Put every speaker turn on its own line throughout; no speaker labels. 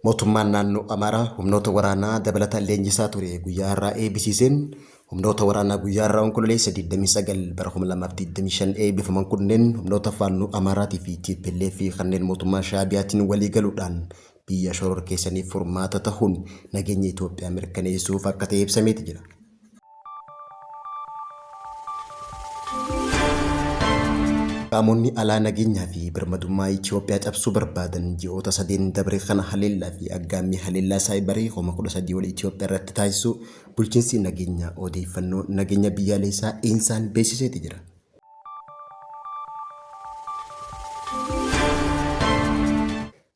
Mootummaan naannoo Amaaraa humnoota waraanaa dabalataan leenjisaa ture guyyaa har'aa eebbisiiseen humnoota waraanaa guyyaa har'aa onkololeessa 29 bara 2025 eebbifaman kunneen humnoota faannoo Amaaraatii fi TPLF fi kanneen mootummaa Shaabiyaatiin walii galuudhaan biyya shoror keessaniif furmaata ta'uun nageenya Itoophiyaa mirkaneessuuf akka ta'e ibsameeti jira. Qaamonni alaa nageenyaa fi birmadummaa Itoophiyaa cabsuu barbaadan ji'oota sadeen dabre kana haleellaa fi aggaammii haleellaa saayibarii 13 ol Itoophiyaa irratti taasisu bulchiinsi nageenyaa odeeffannoo nageenya biyyaalessaa insaan beeksiseeti jira.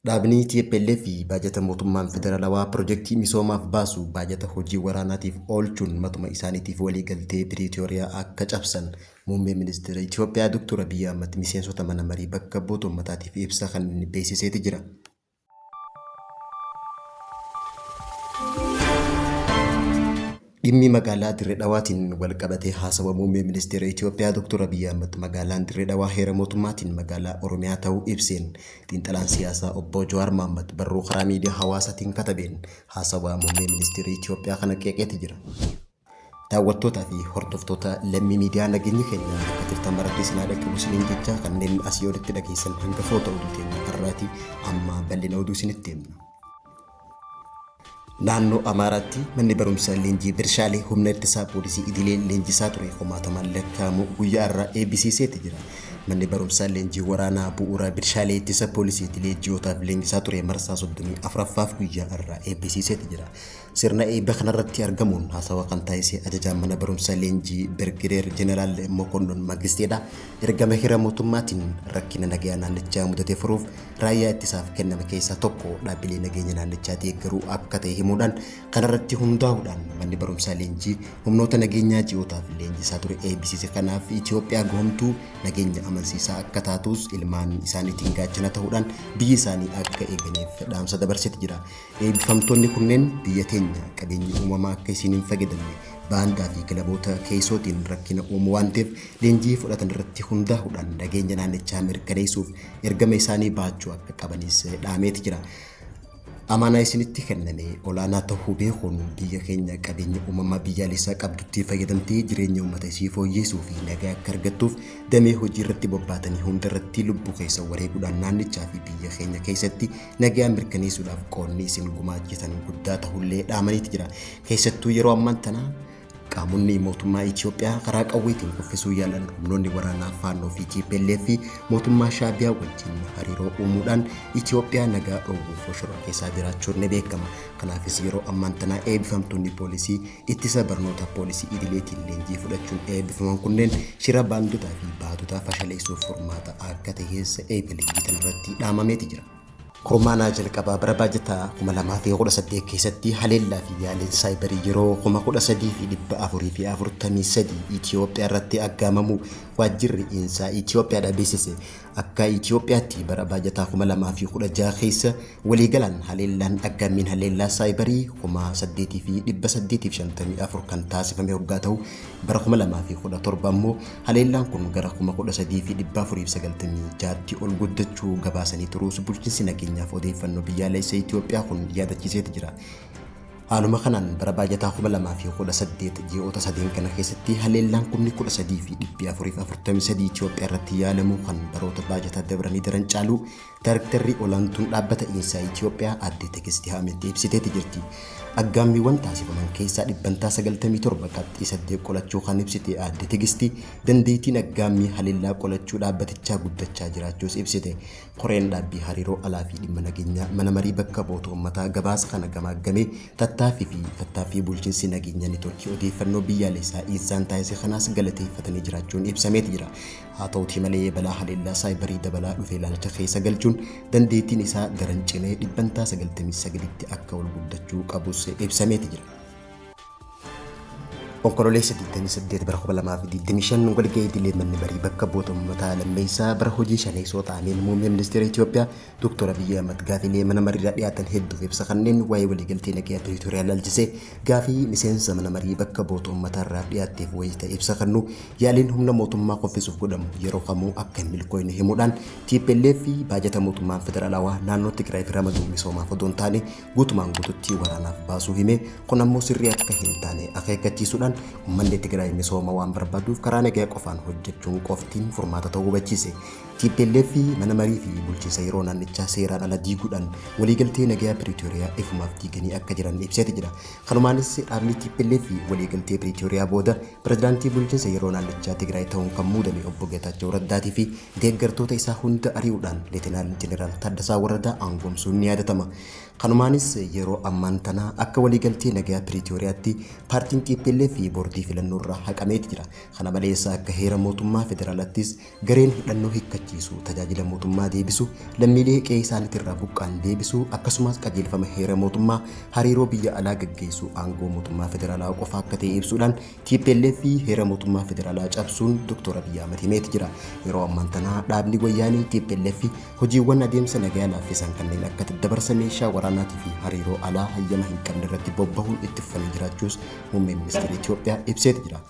Dhaabni TPLF fi baajata mootummaan federaalawaa piroojeektii misoomaaf baasu baajata hojii waraanaatiif oolchuun matuma isaaniitiif waliigaltee Piriitooriyaa akka cabsan muummee ministeera Itoophiyaa Dr. Abiy Ahmed miseensota mana marii bakka bu'oota uummataatiif ibsa kan beeksiseeti jira. Dhimmi magaalaa Dirree Dhawaatiin wal qabatee haasawa muummee ministeera Itoophiyaa Dr. Abiy Ahmed magaalaan Dirree Dhawaa heera mootummaatiin magaalaa Oromiyaa ta'uu ibseen xiinxalaan siyaasaa obbo Jawaar Mohaammed barruu karaa miidiyaa hawaasaatiin katabeen haasawa muummee ministeera Itoophiyaa kana qeeqeeti jira. Daawwattootaa fi hordoftoota lammii miidiyaa nageenyi keenya akka jirtan maratti sinaa dhaqqabu isiniin jecha kanneen asii olitti dhageessan hanga foota oduu teenya har'aati amma bal'ina oduu isinitti himna. Naannoo Amaaraatti manni barumsaa leenjii Birshaalee humna ittisaa poolisii idilee leenjisaa ture kumaatamaan lakkaa'amu guyyaa irraa eebbisiiseeti jira. Manni barumsaa leenjii waraanaa bu'uuraa Birshaalee ittisa poolisii idilee ji'ootaaf leenjisaa ture marsaa 34ffaaf guyyaa irraa eebbisiiseeti jira. Sirna eebba kanarratti argamuun haasawa kan taasise ajajaan mana barumsaa leenjii Birgideer Jeneraal Mokonnon Magisteedha. Ergama hira mootummaatiin rakkina nagaa naannichaa mudatee furuuf raayyaa ittisaaf kenname keessaa tokko dhaabbilee nageenya naannichaa deeggaruu akka ta'e himuudhaan kanarratti hundaa'uudhaan manni barumsaa leenjii humnoota nageenyaa ji'ootaaf leenjisaa ture eebbisiise. Kanaaf Itoophiyaa goomtuu nageenya amansiisaa akka taatus ilmaan isaaniitiin gaachana ta'uudhaan biyyi isaanii akka eeganiif dhaamsa dabarseeti jira. Eebbifamtoonni kunneen biyya teenya qabeenya uumamaa akka isiin hin fayyadamne baandaa fi kilaboota keessootiin rakkina uumu waan ta'eef leenjii fudhatan irratti hundaa'uudhaan nageenya naannichaa mirkaneessuuf ergama isaanii baachuu akka qabanis dhaameeti jira. Amaanaa isinitti kenname olaanaa ta'uu beekuun biyya keenya qabeenya uumamaa biyyaalessaa qabdutti fayyadamtee jireenya uummata isii fooyyessuu fi nagaa akka argattuuf damee hojii irratti bobbaatanii hunda irratti lubbuu keessa wareeguudhaan naannichaa fi biyya keenya keessatti nagaa mirkaneessuudhaaf qoonni isin gumaachitan guddaa ta'ullee dhaamaniiti jira. Keessattuu yeroo ammaan tanaa qaamonni mootummaa Itoophiyaa karaa qawweetiin kuffisuu yaalan humnoonni waraanaa faannoo fi TPLF fi mootummaa Shaabiyaa wajjin hariiroo uumuudhaan Itoophiyaa nagaa dhoowwuuf shoror keessaa jiraachuun ni beekama. Kanaafis yeroo ammaan tanaa eebbifamtoonni poolisii ittisa barnoota poolisii idileetiin leenjii fudhachuun eebbifaman kunneen shira baandotaa fi baatota fashaleessuuf furmaata akka ta'es eebbifamtoota irratti dhaamameeti jira. Kurmaanaa jalqabaa bara baajataa 2018 keessatti haleellaa fi yaaliin saayibarii yeroo 13,443 Itoophiyaa irratti aggaamamu waajjirri insaa Itoophiyaa beeksise. Akka Itoophiyaatti bara baajataa 2016 keessa waliigalaan haleellaan aggaammiin haleellaa saayibarii 8,854 kan taasifame hoggaa ta'u bara 2017 immoo haleellaan kun gara 13,496 ol guddachuu gabaasanii turuus bulchiinsi nageenyaaf odeeffannoo biyyaalessaa Itoophiyaa kun yaadachiiseeti jira. Haaluma kanaan bara baajataa 2018 ji'oota sadeen kana keessatti haleellaan 13,443 Itoophiyaa irratti yaalamu kan baroota baajataa dabranii daran caalu Daarektarri olaantuun dhaabbata insaa Itoophiyaa Aadde Tegistii Ahmed ibsiteeti jirti. Aggaammiiwwan taasifaman keessaa 97 qabxii 8 qolachuu kan ibsite Aadde Tegistii dandeettiin aggaammii haleellaa qolachuu dhaabbatichaa guddachaa jiraachuus ibsite. Koreen dhaabbii hariiroo alaa fi dhimma nageenyaa mana marii bakka bu'oota uummataa gabaasa kana gamaggamee tattaaffii bulchiinsi nageenyaa neetwoorkii odeeffannoo biyyaalessaa insaan taasise kanaas galateeffatanii jiraachuun ibsameeti jira. Haa ta'uutii malee balaa haleellaa saayibarii dabalaa dhufee ilaalcha keessa galchuun dandeettiin isaa daran cimee 99tti akka ol guddachuu qabus ibsameeti jira. Onkololeessa 28 bara 2025 walga'ii idilee manni marii bakka bu'oota uummataa lammeessaa bara hojii shaneessoo ta'aniin muummee ministeera Itoophiyaa Dr. Abiyyi Ahmad gaafiilee mana mariirraa dhiyaatan hedduuf ibsa kanneen waa'ee waliigaltee nagaa Piriitooriyaa ilaalchisee gaafii miseensa mana marii bakka bu'oota uummataa dhiyaatteef wayita ibsa kennu yaaliin humna mootummaa qoffisuuf godhamu yeroo kamuu akka hin milkooyne himuudhaan TPLF fi baajata mootummaan federaalawaa naannoo Tigraay fi ramaduu misoomaaf odoo hin taane guutumaan guututti waraanaaf baasuu himee kun ammoo sirrii akka hin taane akeekkachiisuudhaan ummanni Tigraay misooma waan barbaaduuf karaa nagaa qofaan hojjechuun qoftiin furmaata ta'uu hubachiise. TPLF mana marii fi bulchiinsa yeroo naannichaa seeraan ala diiguudhaan waliigaltee nagaa Piriitooriyaa ifumaaf diiganii akka jiran ibseeti jira. Kanumaanis dhaabni TPLF waliigaltee Piriitooriyaa booda pirezidaantii bulchiinsa yeroo naannichaa Tigraay ta'uun kan muudame obbo Geetaachoo Raddaatii fi deeggartoota isaa hunda ari'uudhaan Leetinaant Jeneraal Taaddasaa Waradaa aangoomsuun ni yaadatama. Kanumaanis yeroo ammaan tana akka waliigaltee nagaa Piriitooriyaatti paartiin TPLF boordii filannoo irraa haqameeti jira. Kana malees akka heera mootummaa federaalaattis gareen hidhannoo hiikkachiisu tajaajila mootummaa deebisu lammiilee qe'ee isaaniitirraa buqqaan deebisu akkasumas qajeelfama heera mootummaa hariiroo biyya alaa gaggeessu aangoo mootummaa federaalaa qofa akka ta'e ibsuudhaan TPLF heera mootummaa federaalaa cabsuun Dr. Abiyyi Ahmad himeeti jira. Yeroo ammaan tana dhaabni wayyaanii TPLF hojiiwwan adeemsa nagaa laaffisan kanneen akka dabarsa meeshaa waraanaatii fi hariiroo alaa hayyama hin qabne irratti bobbahuun itti fufanii jiraachuus muummee ministeera Itoophiyaa ibseeti jira.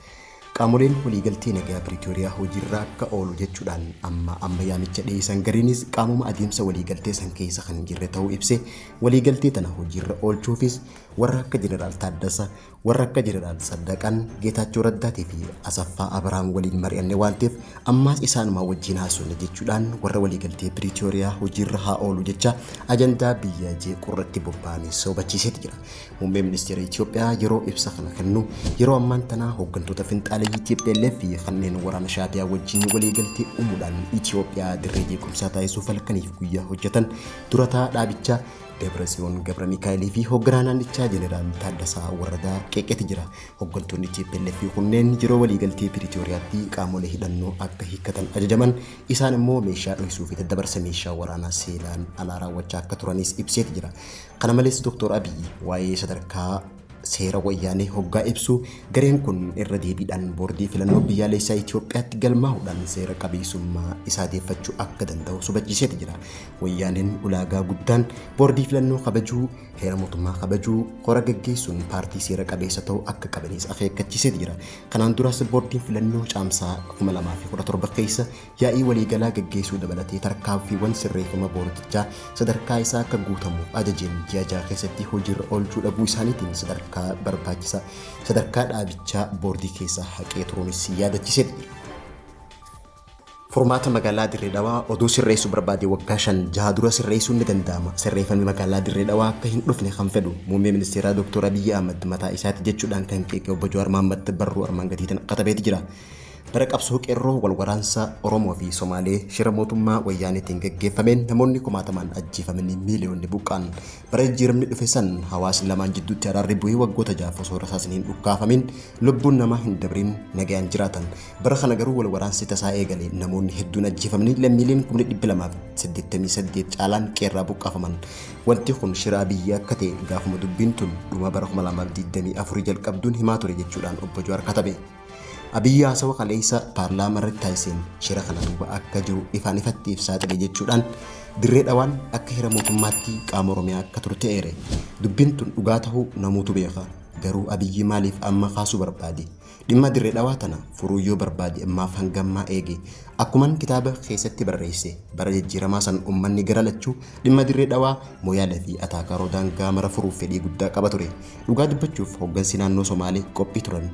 Qaamoleen waliigaltee nagaa Piriitooriyaa hojiirra akka oolu jechuudhaan amma yaamicha dhiyeessan gariinis qaamuma adeemsa waliigaltee san keessa kan hin jirre ta'uu ibse waliigaltee tana hojiirra oolchuufis warra akka Jeneraal Taaddasaa, warra akka Jeneraal Saddaqaan, Geetaachoo Raddaatii fi Asaffaa Abiraam waliin mari'anne waan ta'eef ammaas isaanuma wajjin haasofne jechuudhaan warra waliigaltee Piriitooriyaa hojiirra haa oolu jecha ajandaa biyya jeequrratti bobba'anis hubachiiseeti jira. Muummee ministeera Itoophiyaa yeroo ibsa kana kennu yeroo ammaan tana hooggantoota finxaalee TPLF kanneen waraana Shaabiyaa wajjin waliigaltee uumuudhaan Itoophiyaa dirree jeequmsaa taasisuuf halkaniif guyyaa hojjetan durataa dhaabichaa Debrasiyoon Gabra Mikaa'elii fi hoogganaa naannichaa Jeneraal Taaddasaa Waradaa qeeqeeti jira. Hooggantoonni TPLF kunneen yeroo waliigaltee Piriitooriyaatti qaamolee hidhannoo akka hiikkatan ajajaman isaan immoo meeshaa dhoksuu fi dabarsa meeshaa waraanaa seelaan alaa raawwachaa akka turanis ibseeti jira. Kana malees Dr. Abiyyi waa'ee sadarkaa seera wayyaanee hoggaa ibsu gareen kun irra deebiidhaan boordii filannoo biyyaalessaa Itoophiyaatti galmaa'uudhaan seera qabeessummaa isaa deeffachuu akka danda'u hubachiiseeti jira. Wayyaaneen ulaagaa guddaan boordii filannoo kabajuu, heera mootummaa kabajuu, hora gaggeessuun paartii seera qabeessa ta'uu akka qabanis akeekkachiiseeti jira. Kanaan duras boordiin filannoo caamsaa 2017 keessa yaa'ii waliigalaa gaggeessuu dabalatee tarkaanfiiwwan sirreeffama boordichaa sadarkaa isaa akka guutamu ajajeen ji'a 6 keessatti hojiirra oolchuu dhabuu isaaniitiin barbaachisa sadarkaa dhaabichaa boordii keessaa haqee turuunis yaadachiiseeti. Formaata magaalaa Dirree Dhawaa oduu sirreessuu barbaade waggaa 5 dura sirreessuun ni danda'ama. Sirreeffamni magaalaa Dirree Dhawaa akka hin dhufne kan fedhu muummee ministeeraa Dr. Abiyyi Ahmad mataa isaatti jechuudhaan kan qeeqe obbo Jawaar Mohaammed barruu armaan gadiitiin katabeeti jira. Bara qabsoo qeerroo wal waraansa Oromoo fi Somaalee shira mootummaa wayyaaneetiin gaggeeffameen namoonni kumaatamaan ajjeefamanii miiliyoonni buqqaan bara jijjiiramni dhufe san hawaasni lamaan jidduutti araarri bu'ee waggoota 6 osoo rasaasaniin dhukkaafamin lubbuun namaa hin dabrin nagaan jiraatan. Bara kana garuu wal waraansi tasaa eegale namoonni hedduun ajjeefamanii lammiileen 288 caalaan qeerraa buqqaafaman. Wanti kun shira Abiyyi akka ta'e gaafuma dubbiin tun dhuma bara 2024 jalqabduun himaa ture jechuudhaan obbo Jawaar katabe. Abiyyi haasawa kaleessa paarlaamaa irratti taasiseen shira kana duuba akka jiru ifaan ifatti ibsaa ture jechuudhaan Dirree Dhawaan akka heera mootummaatti qaama Oromiyaa akka turte eere. Dubbiin tun dhugaa ta'uu namoota beeka. Garuu Abiyyi maaliif amma kaasuu barbaade? Dhimma Dirree Dhawaa tana furuu yoo barbaade ammaaf hangammaa eege. Akkuman kitaaba keessatti barreesse bara jijjiiramaa san uummanni gara lachuu dhimma Dirree Dhawaa Moyaalee fi Ataakaroo daangaa mara furuuf fedhii guddaa qaba ture. Dhugaa dubbachuuf hooggansi naannoo Somaalee qophii turan.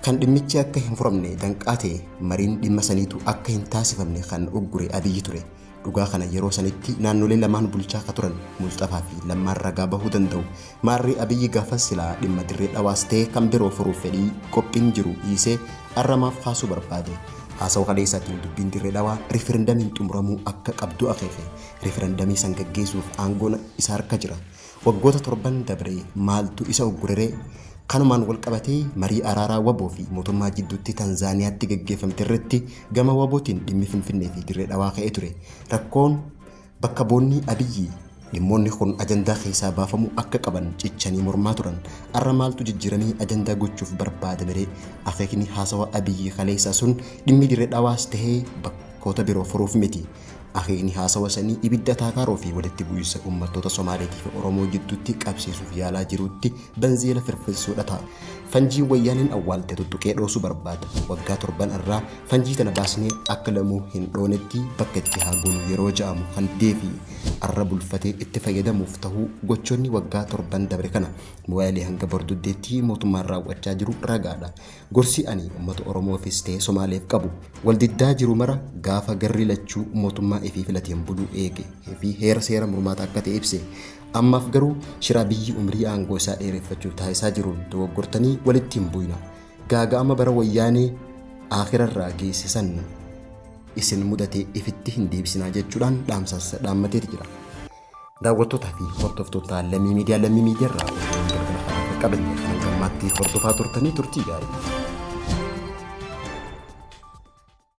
Kan dhimmichi akka hin furamne danqaate mariin dhimma saniitu akka hin taasifamne kan uggure Abiyyi ture. Dhugaa kana yeroo sanitti naannolee lamaan bulchaa ka turan Mulxafaa fi Lammaan ragaa bahuu danda'u. Maarri Abiyyi gaafas silaa dhimma Dirree Dhawaas ta'e kan biroo furuuf fedhii qophiin jiru dhiisee arramaaf kaasuu barbaade. Haasawa kaleessaatiin dubbiin Dirree Dhawaa riiferendamiin xumuramuu akka qabdu akeeke. Riiferendamii san gaggeessuuf aangoon isa harka jira. Waggoota 7 dabree maaltu isa uggureree? Kanumaan wal qabatee marii araaraa waboo fi mootummaa jidduutti Tanzaaniyaatti gaggeeffamte irratti gama wabootiin dhimmi Finfinnee fi Dirree Dhawaa ka'ee ture. Rakkoon bakka boonni Abiyyi dhimmoonni kun ajandaa keessaa baafamu akka qaban cichanii mormaa turan. Arra maaltu jijjiiramee ajandaa gochuuf barbaada biree akeekni haasawa Abiyyi kaleessaa sun dhimmi dirree dhawaas tahee bakkoota biroo furuuf miti. Akeekni haasawa sanii ibidda taakaaroo fi walitti bu'iinsa uummattoota Somaaleetii fi Oromoo gidduutti qabsiisuuf yaalaa jirutti benziila firfirsuudha ta'a. Fanjii wayyaaniin awwaalte tuttuqee dhoosuu barbaada. Waggaa 7 irraa fanjii tana baasnee akka lamuu hin dhoonetti bakka itti haa goonu yeroo ja'amu kan deefi arra bulfatee itti fayyadamuuf ta'uu gochoonni waggaa 7 dabre kana mo'aalee hanga bordoddeetti mootummaan raawwachaa jiru ragaadha. Gorsi ani uummata Oromoofis ta'ee Somaaleef qabu waldiddaa jiru mara gaafa garri lachuu mootummaa ifii filateen buluu eege fi heera seera mormaata akka ta'e ibse. Ammaaf garuu shiraa biyyi umrii aangoo isaa dheereffachuuf taasisaa jiruun dogoggortanii walitti hin bu'ina. Gaaga'ama bara wayyaanee akhirarraa geessisan isin mudatee ifitti hin deebisinaa jechuudhaan dhaamsa dhaammateeti jira. Daawwattootaa fi hordoftoota Lammii Miidiyaa irraa qabannee kan gammaatti hordofaa turtanii turtii gaarii.